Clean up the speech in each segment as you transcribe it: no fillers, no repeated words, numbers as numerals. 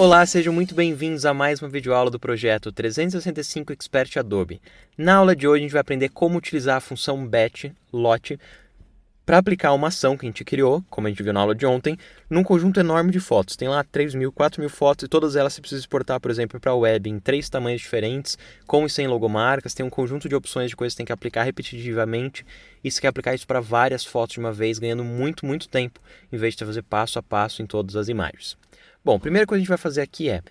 Olá, sejam muito bem-vindos a mais uma videoaula do projeto 365 Expert Adobe. Na aula de hoje a gente vai aprender como utilizar a função batch, lot, para aplicar uma ação que a gente criou, como a gente viu na aula de ontem, num conjunto enorme de fotos. Tem lá 3.000, 4.000 fotos e todas elas você precisa exportar, por exemplo, para a web em 3 tamanhos diferentes, com e sem logomarcas. Tem um conjunto de opções de coisas que você tem que aplicar repetitivamente e você quer aplicar isso para várias fotos de uma vez, ganhando muito tempo, em vez de fazer passo a passo em todas as imagens. Bom, a primeira coisa que a gente vai fazer aqui é,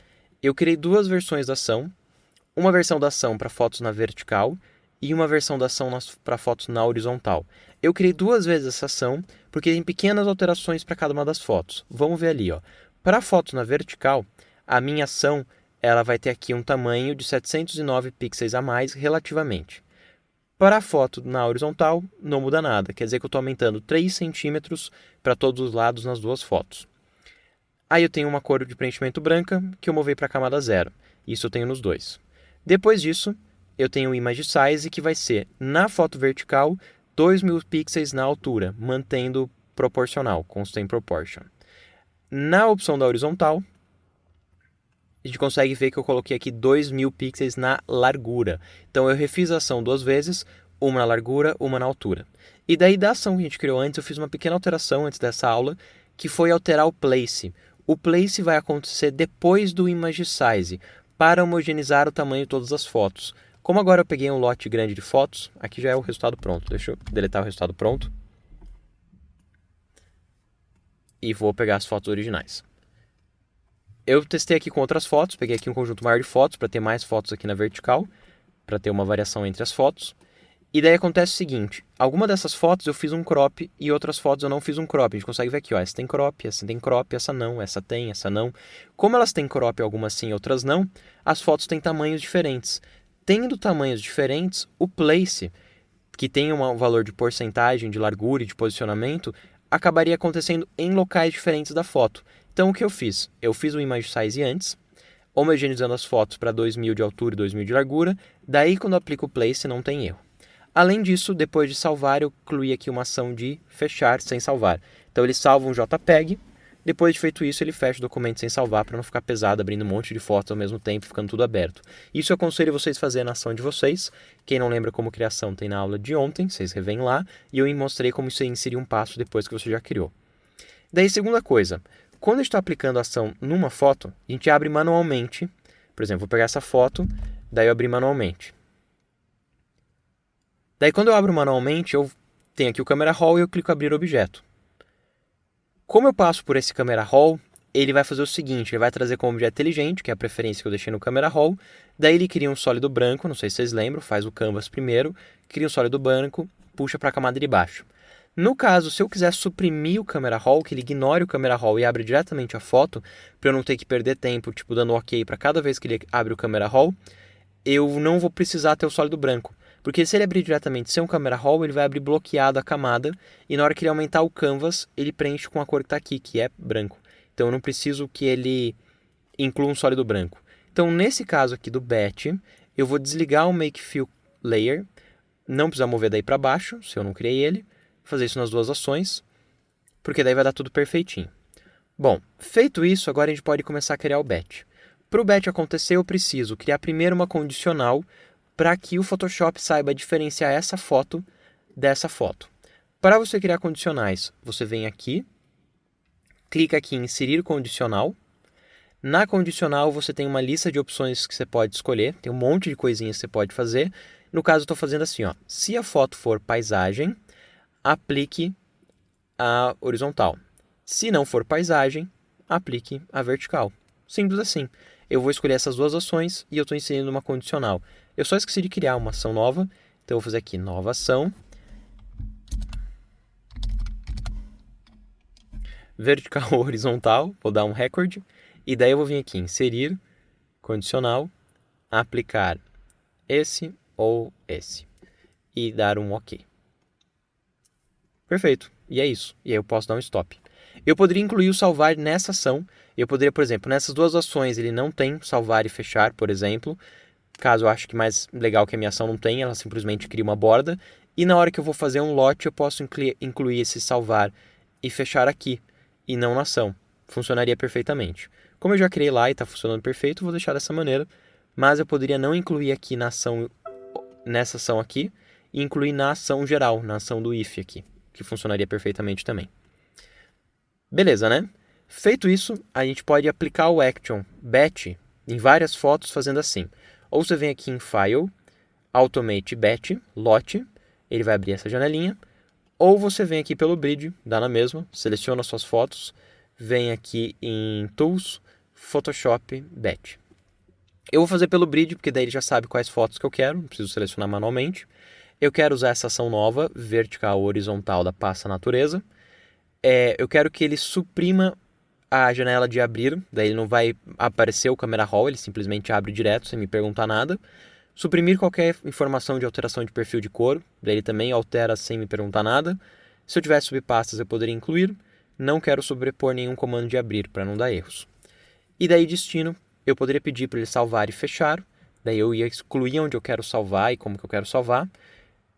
eu criei duas versões da ação, uma versão da ação para fotos na vertical e uma versão da ação para fotos na horizontal. Eu criei duas vezes essa ação porque tem pequenas alterações para cada uma das fotos. Vamos ver ali, ó. Para fotos na vertical, a minha ação ela vai ter aqui um tamanho de 709 pixels a mais relativamente. Para a foto na horizontal, não muda nada, quer dizer que eu estou aumentando 3 centímetros para todos os lados nas duas fotos. Aí eu tenho uma cor de preenchimento branca que eu movei para a camada 0. Isso eu tenho nos dois. Depois disso, eu tenho o Image Size que vai ser, na foto vertical, 2.000 pixels na altura, mantendo proporcional, constant proportion. Na opção da horizontal, a gente consegue ver que eu coloquei aqui 2.000 pixels na largura. Então eu refiz a ação duas vezes, uma na largura, uma na altura. E daí da ação que a gente criou antes, eu fiz uma pequena alteração antes dessa aula, que foi alterar o place. O place vai acontecer depois do Image Size, para homogeneizar o tamanho de todas as fotos. Como agora eu peguei um lote grande de fotos, aqui já é o resultado pronto. Deixa eu deletar o resultado pronto. E vou pegar as fotos originais. Eu testei aqui com outras fotos, peguei aqui um conjunto maior de fotos, para ter mais fotos aqui na vertical, para ter uma variação entre as fotos. E daí acontece o seguinte, alguma dessas fotos eu fiz um crop e outras fotos eu não fiz um crop. A gente consegue ver aqui, ó, essa tem crop, essa não, essa tem, essa não. Como elas têm crop, algumas sim, outras não, as fotos têm tamanhos diferentes. Tendo tamanhos diferentes, o place, que tem um valor de porcentagem, de largura e de posicionamento, acabaria acontecendo em locais diferentes da foto. Então o que eu fiz? Eu fiz o Image Size antes, homogeneizando as fotos para 2.000 de altura e 2.000 de largura, daí quando eu aplico o place não tem erro. Além disso, depois de salvar, eu incluí aqui uma ação de fechar sem salvar. Então ele salva um JPEG, depois de feito isso ele fecha o documento sem salvar para não ficar pesado, abrindo um monte de fotos ao mesmo tempo, ficando tudo aberto. Isso eu aconselho vocês fazerem na ação de vocês. Quem não lembra como criação tem na aula de ontem, vocês revêm lá, e eu mostrei como você inserir um passo depois que você já criou. Daí, segunda coisa, quando a gente está aplicando a ação numa foto, a gente abre manualmente. Por exemplo, vou pegar essa foto, daí eu abri manualmente. Daí quando eu abro manualmente, eu tenho aqui o Camera Raw e eu clico em abrir objeto. Como eu passo por esse Camera Raw, ele vai fazer o seguinte, ele vai trazer como objeto inteligente, que é a preferência que eu deixei no Camera Raw, daí ele cria um sólido branco, não sei se vocês lembram, faz o canvas primeiro, cria um sólido branco, puxa para a camada de baixo. No caso, se eu quiser suprimir o Camera Raw, que ele ignore o Camera Raw e abre diretamente a foto, para eu não ter que perder tempo, tipo dando OK para cada vez que ele abre o Camera Raw, eu não vou precisar ter o sólido branco. Porque se ele abrir diretamente sem um Camera Raw, ele vai abrir bloqueado a camada, e na hora que ele aumentar o canvas, ele preenche com a cor que está aqui, que é branco. Então eu não preciso que ele inclua um sólido branco. Então nesse caso aqui do batch, eu vou desligar o Make Fill Layer, não precisa mover daí para baixo, se eu não criei ele, fazer isso nas duas ações, porque daí vai dar tudo perfeitinho. Bom, feito isso, agora a gente pode começar a criar o batch. Para o batch acontecer, eu preciso criar primeiro uma condicional, para que o Photoshop saiba diferenciar essa foto dessa foto. Para você criar condicionais, você vem aqui, clica aqui em inserir condicional. Na condicional você tem uma lista de opções que você pode escolher, tem um monte de coisinhas que você pode fazer. No caso eu estou fazendo assim, ó, se a foto for paisagem, aplique a horizontal. Se não for paisagem, aplique a vertical. Simples assim. Eu vou escolher essas duas ações e eu estou inserindo uma condicional. Eu só esqueci de criar uma ação nova, então eu vou fazer aqui nova ação, vertical ou horizontal, vou dar um recorde, e daí eu vou vir aqui inserir, condicional, aplicar esse ou esse, e dar um OK. Perfeito, e é isso, e aí eu posso dar um stop. Eu poderia incluir o salvar nessa ação, eu poderia, por exemplo, nessas duas ações ele não tem salvar e fechar, por exemplo. Caso eu acho que mais legal que a minha ação não tem, ela simplesmente cria uma borda. E na hora que eu vou fazer um lote, eu posso incluir esse salvar e fechar aqui, e não na ação. Funcionaria perfeitamente. Como eu já criei lá e está funcionando perfeito, vou deixar dessa maneira, mas eu poderia não incluir aqui nessa ação aqui, e incluir na ação geral, na ação do if aqui, que funcionaria perfeitamente também. Beleza, né? Feito isso, a gente pode aplicar o action batch em várias fotos fazendo assim. Ou você vem aqui em File, Automate Batch, Lot, ele vai abrir essa janelinha. Ou você vem aqui pelo Bridge, dá na mesma, seleciona suas fotos, vem aqui em Tools, Photoshop Batch. Eu vou fazer pelo Bridge, porque daí ele já sabe quais fotos que eu quero, não preciso selecionar manualmente. Eu quero usar essa ação nova, vertical horizontal da pasta natureza. Eu quero que ele suprima a janela de abrir, daí ele não vai aparecer o camera raw, ele simplesmente abre direto sem me perguntar nada. Suprimir qualquer informação de alteração de perfil de cor, daí ele também altera sem me perguntar nada. Se eu tivesse subpastas eu poderia incluir. Não quero sobrepor nenhum comando de abrir para não dar erros. E daí destino, eu poderia pedir para ele salvar e fechar, daí eu ia excluir onde eu quero salvar e como que eu quero salvar.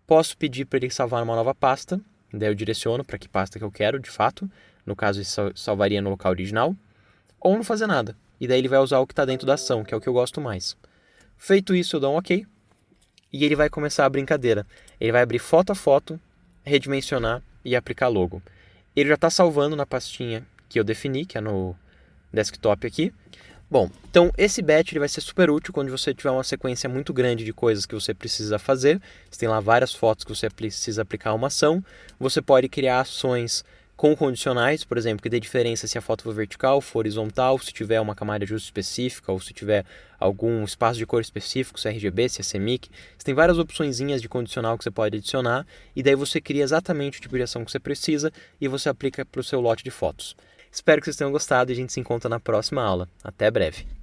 Posso pedir para ele salvar numa nova pasta, daí eu direciono para que pasta que eu quero, de fato. No caso, isso salvaria no local original. Ou não fazer nada. E daí ele vai usar o que está dentro da ação, que é o que eu gosto mais. Feito isso, eu dou um OK. E ele vai começar a brincadeira. Ele vai abrir foto a foto, redimensionar e aplicar logo. Ele já está salvando na pastinha que eu defini, que é no desktop aqui. Bom, então esse batch ele vai ser super útil quando você tiver uma sequência muito grande de coisas que você precisa fazer. Você tem lá várias fotos que você precisa aplicar uma ação. Você pode criar ações com condicionais, por exemplo, que dê diferença se a foto for vertical, for horizontal, se tiver uma camada de ajuste específica ou se tiver algum espaço de cor específico, se é RGB, se é CMYK. Você tem várias opçõezinhas de condicional que você pode adicionar e daí você cria exatamente o tipo de ação que você precisa e você aplica para o seu lote de fotos. Espero que vocês tenham gostado e a gente se encontra na próxima aula. Até breve!